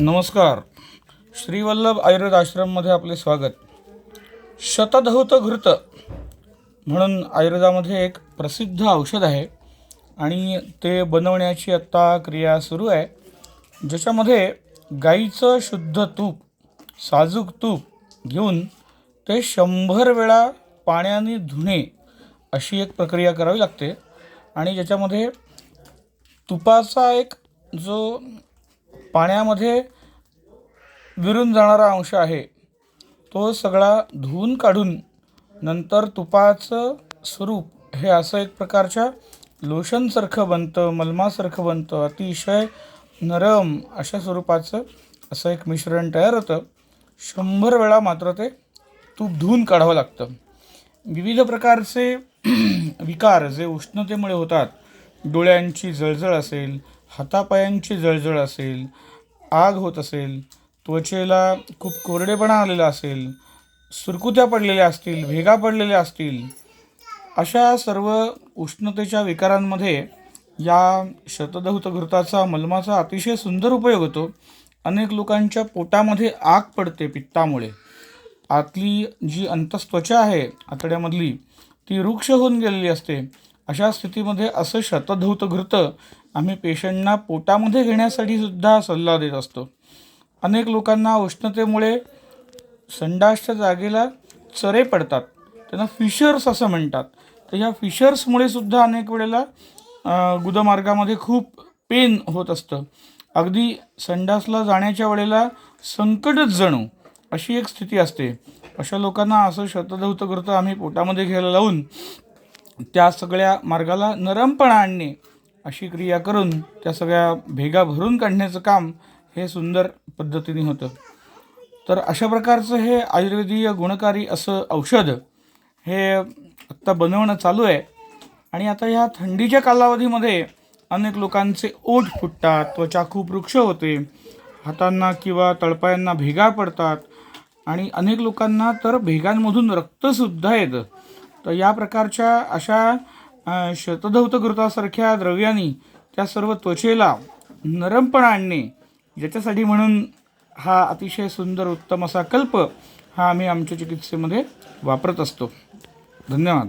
नमस्कार. श्रीवल्लभ आयुर्वेद आश्रममध्ये आपले स्वागत. शतधौत घृत म्हणून आयुर्वेदामध्ये एक प्रसिद्ध औषध आहे आणि ते बनवण्याची आत्ता क्रिया सुरू आहे, ज्याच्यामध्ये गाईचं शुद्ध तूप, साजूक तूप घेऊन ते 100 वेळा पाण्याने धुणे अशी एक प्रक्रिया करावी लागते. आणि ज्याच्यामध्ये तुपाचा एक जो पाण्यामध्ये विरून जाणारा अंश आहे तो सगळा धुवून काढून नंतर तुपाचं स्वरूप हे असं एक प्रकारच्या लोशनसारखं बनतं, मलमासारखं बनतं. अतिशय नरम अशा स्वरूपाचं असं एक मिश्रण तयार होतं. 100 वेळा मात्र ते तूप धुवून काढावं लागतं. विविध प्रकारचे विकार जे उष्णतेमुळे होतात, डोळ्यांची जळजळ असेल, हातापायांची जळजळ असेल, आग होत असेल, त्वचेला खूप कोरडेपणा आलेला असेल, सुरकुत्या पडलेल्या असतील, भेगा पडलेल्या असतील, अशा सर्व उष्णतेच्या विकारांमध्ये या शतधौत घृताचा मलमाचा अतिशय सुंदर उपयोग होतो. अनेक लोकांच्या पोटामध्ये आग पडते पित्तामुळे. आतली जी अंतस्त्वचा आहे आतड्यामधली ती रुक्ष होऊन गेलेली असते. अशा स्थितीमध्ये असं शतधौत घृत आम्ही पेशंटना पोटामध्ये घेण्यासाठी सुद्धा सल्ला देत असतो. अनेक लोकांना उष्णतेमुळे संडासच्या जागेला चरे पडतात, त्यांना फिशर्स असं म्हणतात. तर ह्या फिशर्समुळे सुद्धा अनेक वेळेला गुदमार्गामध्ये खूप पेन होत असतं. अगदी संडासला जाण्याच्या वेळेला संकटच जणू अशी एक स्थिती असते. अशा लोकांना असं शतधौत घृत आम्ही पोटामध्ये घ्यायला लावून त्या सगळ्या मार्गाला नरमपणा आणणे अशी क्रिया करून त्या सगळ्या भेगा भरून काढण्याचं काम हे सुंदर पद्धतीने होतं. तर अशा प्रकारचं हे आयुर्वेदीय गुणकारी असं औषध हे आत्ता बनवणं चालू आहे. आणि आता ह्या थंडीच्या कालावधीमध्ये अनेक लोकांचे ओठ फुटतात, त्वचा खूप रुक्ष होते, हातांना किंवा तळपायांना भेगा पडतात आणि अनेक लोकांना तर भेगांमधून रक्तसुद्धा येतं. तर या प्रकारच्या अशा शतधौत घृतासारख्या द्रव्यांनी त्या सर्व त्वचेला नरमपणा आणणे, ज्याच्यासाठी म्हणून हा अतिशय सुंदर उत्तम असा कल्प हा आम्ही आमच्या चिकित्सेमध्ये वापरत असतो. धन्यवाद.